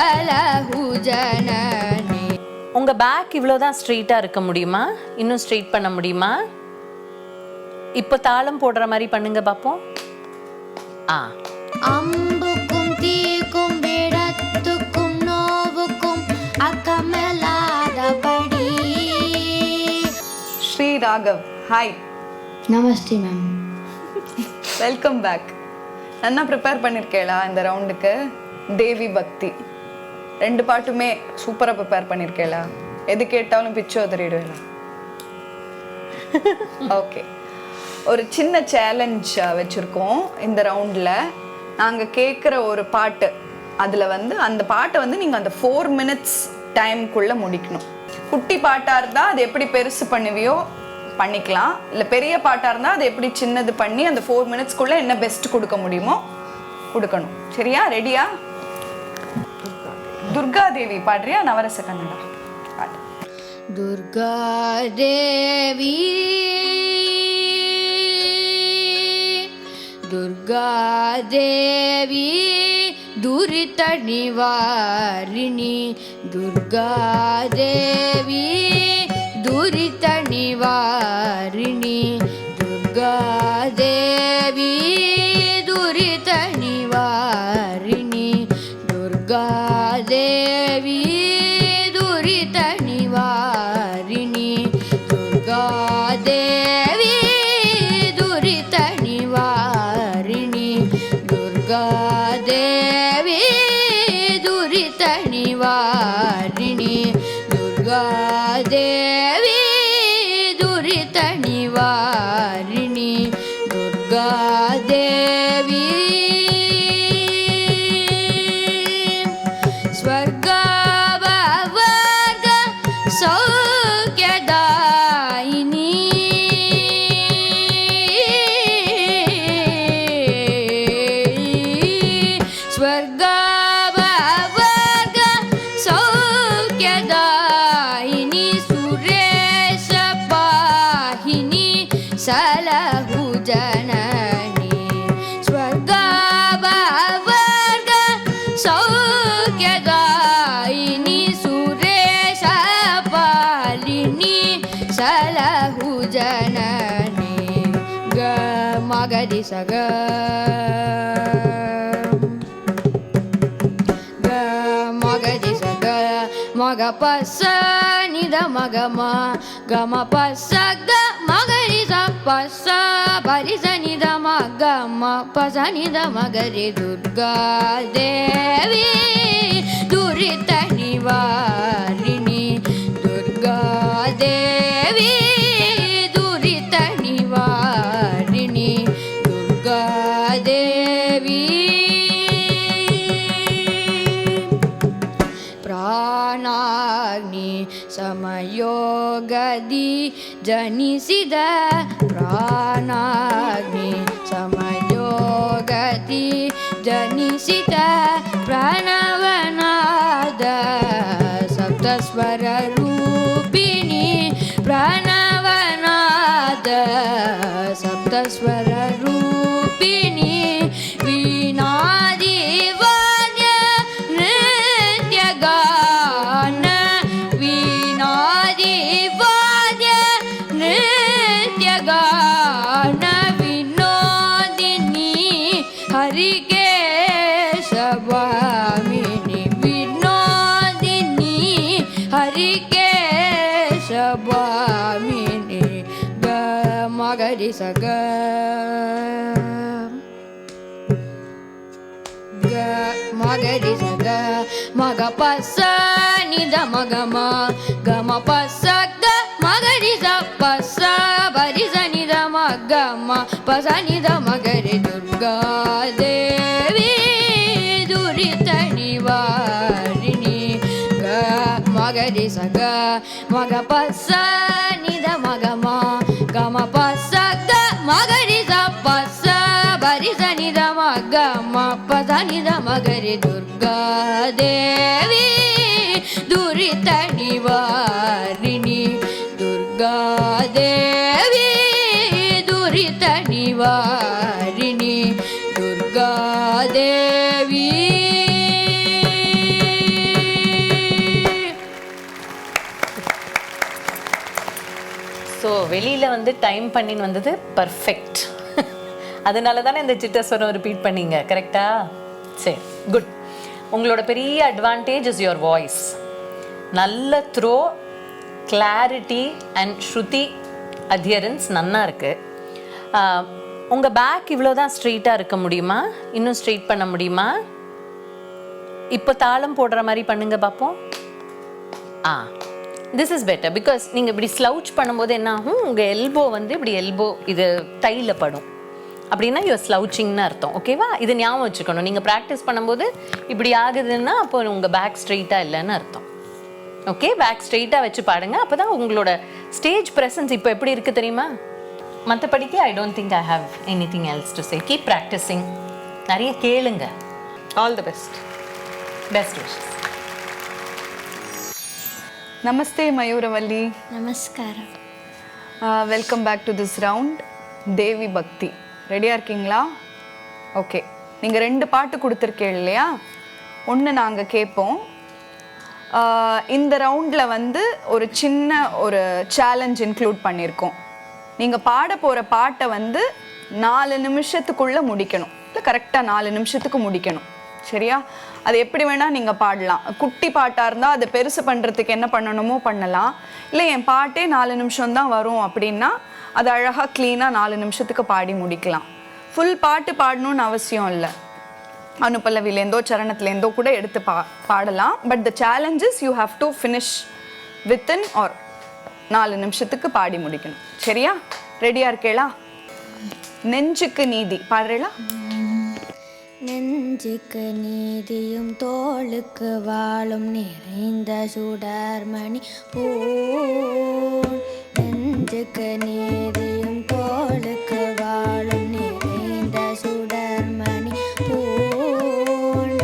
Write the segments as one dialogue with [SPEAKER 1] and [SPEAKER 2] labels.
[SPEAKER 1] சலஹு ஜனனி.
[SPEAKER 2] உங்க பேக் இவ்வளவுதான் ஸ்ட்ரெயிட்டா இருக்க முடியுமா? இன்னும் ஸ்ட்ரெயிட் பண்ண முடியுமா? இப்போ தாளம் போடுற மாதிரி பண்ணுங்க பாப்போம்.
[SPEAKER 1] அம்புக்கும் தீக்கும் விடத்துக்கும் நோவுக்கும் அக்கமலாதபடி.
[SPEAKER 3] Shri Raghav, hi.
[SPEAKER 1] Namaste ma'am.
[SPEAKER 3] Welcome back. நல்லா ப்ரிப்பேர் பண்ணியிருக்கேளா இந்த ரவுண்டுக்கு? தேவி பக்தி 2 பாட்டுமே சூப்பராக ப்ரிப்பேர் பண்ணியிருக்கேளா? எது கேட்டாலும் பிச்சு உதறிடுவேளா? ஓகே, ஒரு சின்ன சேலஞ்ச் வச்சுருக்கோம் இந்த ரவுண்டில். நாங்கள் கேட்குற ஒரு பாட்டு, அதில் அந்த பாட்டை நீங்கள் அந்த 4 minutes டைம்குள்ளே முடிக்கணும். குட்டி பாட்டாக இருந்தால் அது எப்படி பெருசு பண்ணுவியோ பண்ணிக்கலாம், இல்லை பெரிய பாட்டாக இருந்தால் அது எப்படி சின்னது பண்ணி அந்த 4 minutesக்குள்ளே என்ன பெஸ்ட் கொடுக்க முடியுமோ கொடுக்கணும். சரியா? ரெடியா? துர்கா தேவி பாடுறியா? நவரச கன்னடா பாடு.
[SPEAKER 1] துர்கா தேவி துர்கா தேவி துரித நிவாரிணி. துர்கா தேவி துரித நிவாரிணி. துர்கா தேவி துரித நிவாரிணி. துர்கா தேவி துரித நிவாரிணி. துர்கா தேவி துரித நிவாரிணி. துர்கா தேவி துரித நிவாரிணி. துர்கா தேவி துரித நிவாரிணி. துர்கா தேவி ಸ್ವರ್ಗವರ್ಗ ಸೌಖ್ಯದಾಯಿನಿ. ಸ್ವರ್ಗವರ್ಗ ಸೌಖ್ಯದಾಯಿನಿ. ಸುರೇಶ ಪಾಹಿನಿ ಸಲಹು ಜನನಿ. ಸ್ವರ್ಗವರ್ಗ ಸೌಖ್ಯದಾಯಿನಿ. ಸುರೇಶ ಪಾಲಿನಿ ಸಲಹು ಜನನಿ. ಗ ಮಗದಿ ಸಗ ಮಗದಿ ಸಗ ಮಗ ಪಸ ನಿದ ಮಗ ಮ ಗಮ ಪಸ ಗ ಮಗರಿ ಸ ಪಸ ಬರಿ ಸ ನಿದ ಮಗ ಮ ಪಸ ನಿದ ಮಗರಿ. ದುರ್ಗಾ ದೇವಿ ದುರಿತ ನಿವಾರಿಣಿ. ದುರ್ಗಾ ದೇವಿ ದುರಿತ ನಿವಾರಿಣಿ. ದುರ್ಗಾ ದೇವಿ ಪ್ರಾಣಾಗ್ನಿ ಸಮಯೋಗದಿ ಜನಿಸಿದ. ಪ್ರಾಣಾಗ್ನಿ ಸಮಯೋಗದಿ ಜನಿಸಿದ. ಪ್ರಣವನಾದ ಸಪ್ತಸ್ವರ ರೂಪಿಣಿ. ಪ್ರಣವನಾದ ಸಪ್ತಸ್ವರ ರೂಪಿಣಿ. ವೀಣಾದಿ ವಾದ್ಯ ನೃತ್ಯ ಗಾನ. ವೀಣಾದಿ ವಾದ್ಯ ನೃತ್ಯ ಗಾನ. ವಿನೋದಿನಿ ಹರಿಕೇಶವಾಮಿನಿ. ವಿನೋದಿನಿ ಹರಿಕೇಶವಾಮಿನಿ. ಗ ಮಗರಿ ಸಗ ಗ ಮಗರಿ ಸಗ ಮಗ ಪಸ ನಿದ ಮಗ ಮ ಗಮ ಪಸ ಗ ಮಗರಿ ಸ ಪಸ ಬರಿ ಸ ನಿದ ಮಗ ಮ ಪಸ ನಿದ ಮಗರಿ. ದುರ್ಗಾ ದೇವಿ ದುರಿತ ನಿವಾರಿಣಿ. ಗ ಮಗರಿ ಸಗ ಮಗ ಪಸ ನಿದ ಮಗ ಮ ಗಮ ಪಸ ಗ ಮಗರಿ ಸ ಪಸ ಬರಿ ಸ ನಿದ ಮಗ ಮ ಪಸ ನಿದ ಮಗರಿ. ದುರ್ಗಾ ದೇವಿ ದುರಿತ ನಿವಾರಿಣಿ. ದುರ್ಗಾ ದೇವಿ ದುರಿತ ನಿವಾರಿಣಿ. ದುರ್ಗಾ ದೇವಿ
[SPEAKER 2] வெளியில் வந்து டைம் பண்ணின்னு வந்தது பர்ஃபெக்ட். அதனால தானே இந்த சிட்டஸ்வரம் ரிப்பீட் பண்ணீங்க, கரெக்டா? சரி, குட். உங்களோட பெரிய அட்வான்டேஜ் இஸ் யுவர் வாய்ஸ். நல்ல த்ரோ, கிளாரிட்டி அண்ட் ஸ்ருதி அத்தியரன்ஸ் நன்னா இருக்குது. உங்கள் பேக் இவ்வளோ தான் ஸ்ட்ரெயிட்டாக இருக்க முடியுமா? இன்னும் ஸ்ட்ரெயிட் பண்ண முடியுமா? இப்போ தாளம் போடுற மாதிரி பண்ணுங்க பார்ப்போம். This is better. பிகாஸ் நீங்கள் இப்படி ஸ்லவுச் பண்ணும்போது என்ன ஆகும், உங்கள் எல்போ வந்து இப்படி இது தையில் படும். அப்படின்னா யுவர் ஸ்லவுச்சிங்னு அர்த்தம். ஓகேவா? இது ஞாபகம் வச்சுக்கணும். நீங்கள் ப்ராக்டிஸ் பண்ணும்போது இப்படி ஆகுதுன்னா அப்போ உங்கள் பேக் ஸ்ட்ரெயிட்டாக இல்லைன்னு அர்த்தம். ஓகே, பேக் ஸ்ட்ரெயிட்டாக வச்சு பாடுங்க. அப்போ தான் உங்களோட ஸ்டேஜ் ப்ரெசன்ஸ் இப்போ எப்படி இருக்குது தெரியுமா? மற்றபடிக்கு I don't think I have anything else to say. Keep practicing. நிறைய கேளுங்க.
[SPEAKER 3] All the best.
[SPEAKER 2] Best wishes.
[SPEAKER 3] Namaste Mayuravalli.
[SPEAKER 1] நமஸ்காரம்.
[SPEAKER 3] Welcome back to this round. தேவி பக்தி. ரெடியாக இருக்கீங்களா? ஓகே. நீங்கள் 2 பாட்டு கொடுத்துருக்கீங்க இல்லையா? ஒன்று நாங்கள் கேட்போம். இந்த ரவுண்டில் வந்து ஒரு சின்ன சேலஞ்ச் இன்க்ளூட் பண்ணியிருக்கோம். நீங்கள் பாட போகிற பாட்டை வந்து 4 நிமிஷத்துக்குள்ளே முடிக்கணும். இல்லை, கரெக்டாக 4 நிமிஷத்துக்கு முடிக்கணும். சரியா? அது எப்படி வேணால் நீங்கள் பாடலாம். குட்டி பாட்டாக இருந்தால் அதை பெருசு பண்ணுறதுக்கு என்ன பண்ணணுமோ பண்ணலாம். இல்லை, என் பாட்டே 4 நிமிஷம்தான் வரும் அப்படின்னா அது அழகாக க்ளீனாக 4 நிமிஷத்துக்கு பாடி முடிக்கலாம். ஃபுல் பாட்டு பாடணும்னு அவசியம் இல்லை. அனுப்பல்லவிலேருந்தோ சரணத்துலேருந்தோ கூட எடுத்து பாடலாம். But the challenge is you have to finish within or 4 நிமிஷத்துக்கு பாடி முடிக்கணும். சரியா? ரெடியாக இருக்கேளா? நெஞ்சுக்கு நீதி பாடுறேளா?
[SPEAKER 1] நெஞ்சுக்கு நீதியும் தோளுக்கு வாழும் நிறைந்த சுடர்மணி பூன். நெஞ்சுக்கு நீதியும் தோளுக்கு வாழும் நிறைந்த சுடர்மணி பூன்.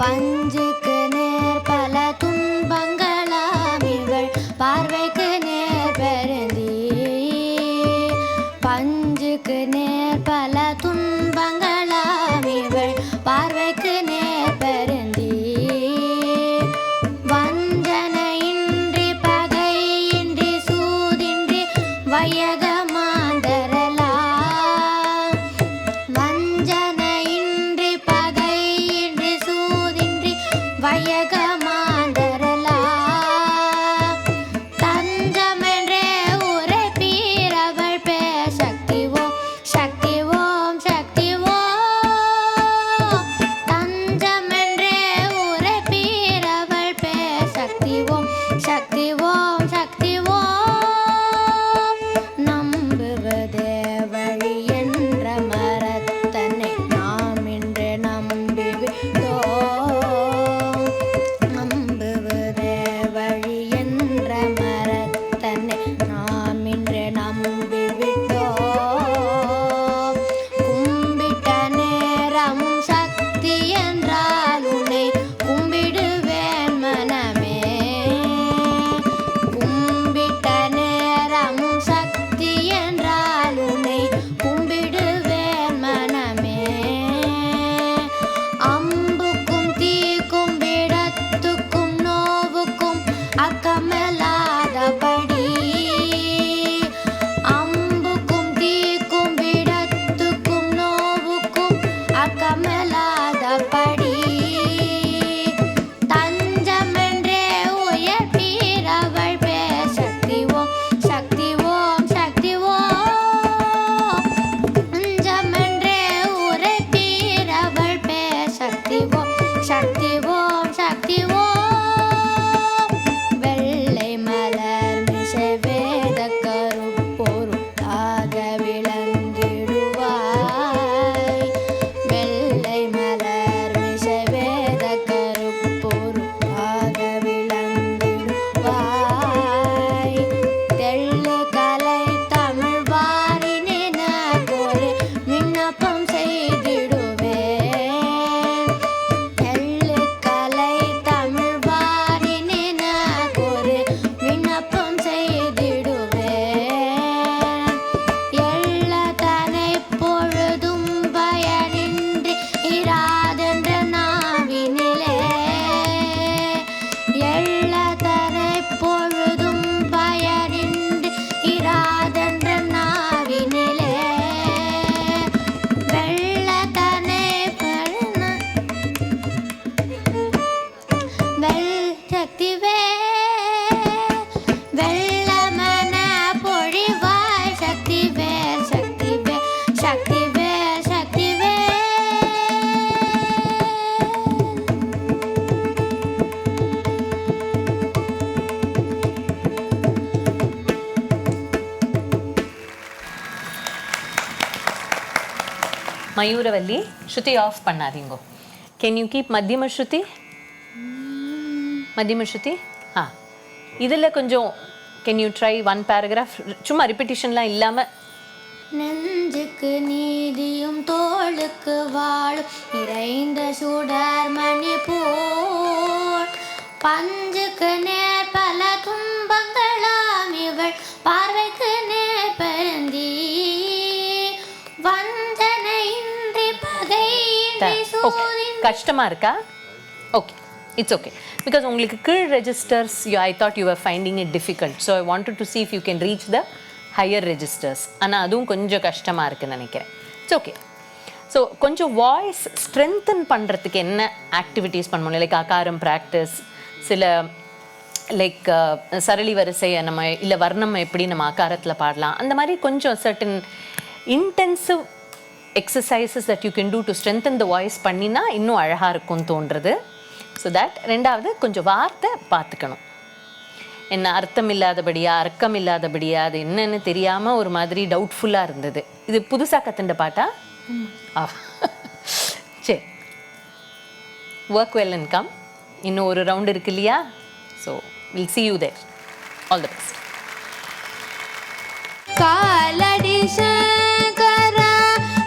[SPEAKER 1] பஞ்சுக்கு நேர் பல துன்பங்களாம் இவள் பார்வைக்கு நேர் பெருந்தி. பஞ்சுக்கு நேர் பல துன்பங்களாம் இவள் பார்வைக்கு நேர் பெருந்தி. வஞ்சனையின்றி பகையின்றி சூதின்றி வையகமாந்தரலாம் சக்திவேல் வெள்ளமன பொழிவாய் சக்திவேல் சக்திவேல் சக்திவேல் சக்திவேல்.
[SPEAKER 2] மயூரவல்லி, ஸ்ருதி ஆஃப் பண்ணாதீங்கோ. கேன் யூ கீப் மத்தியம ஸ்ருதி? மத்தியம ஸ்ருதி இதில் கொஞ்சம் can you try one paragraph, சும்மா ரிப்பிட்டிஷன்லாம் இல்லாமல்.
[SPEAKER 1] நெஞ்சுக்கு நீதியும் தோளுக்கு வாழும் நிறைந்த சுடர் மணி போல் பஞ்சுக்கு நேர் பல துன்பங்களாம் இவள் பார்வைக்கு நேர் பருந்தி வஞ்சனையின்றி பகையின்றி
[SPEAKER 2] ஓகே,
[SPEAKER 1] சூதின்.
[SPEAKER 2] கஷ்டமாக இருக்கா? Okay, it's okay. பிகாஸ் உங்களுக்கு கீழ் registers I thought you are finding it difficult. So I wanted to see if you can reach the higher registers. ஆனால் அதுவும் கொஞ்சம் கஷ்டமாக இருக்குன்னு நினைக்கிறேன். It's okay. ஸோ கொஞ்சம் வாய்ஸ் ஸ்ட்ரென்தன் பண்ணுறதுக்கு என்ன ஆக்டிவிட்டீஸ் பண்ணணும்? லைக் அகாரம் ப்ராக்டிஸ், சில லைக் சரளி வரிசையை நம்ம இல்லை வர்ணம் எப்படி நம்ம அகாரத்தில் பாடலாம், அந்த மாதிரி கொஞ்சம் certain intensive exercises that you can do to strengthen the voice பண்ணினா இன்னும் அழகாக இருக்கும்னு தோன்றுறது. So that. ரெண்டாவது கொஞ்சம் வார்த்தை பார்த்துக்கணும். என்ன அர்த்தம் இல்லாதபடியா அர்க்கம் இல்லாதபடியா அது என்னன்னு தெரியாமல் ஒரு மாதிரி டவுட்ஃபுல்லாக இருந்தது. இது புதுசாக கற்றுண்ட பாட்டா? சரி, ஒர்க் வெல் அண்ட் கம். இன்னும் ஒரு ரவுண்ட் இருக்கு இல்லையா? So will see you there. All the best.
[SPEAKER 1] காலடி சங்கரா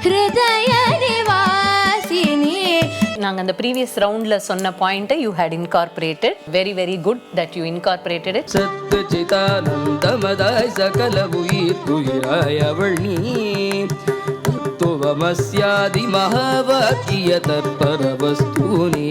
[SPEAKER 1] ஹிருதய நிவாசினி.
[SPEAKER 2] நாங்கள் அந்த ப்ரீவியஸ் ரவுண்டில் சொன்ன பாயிண்ட்டை you had incorporated. Very very good that you incorporated it.
[SPEAKER 4] சத்கசிதானந்தமதாய் சகல உயிர் துயிராய் அவள் நீ தத்துவமஸ்யாதி மகாவாக்கிய தற்பர வஸ்து நீ.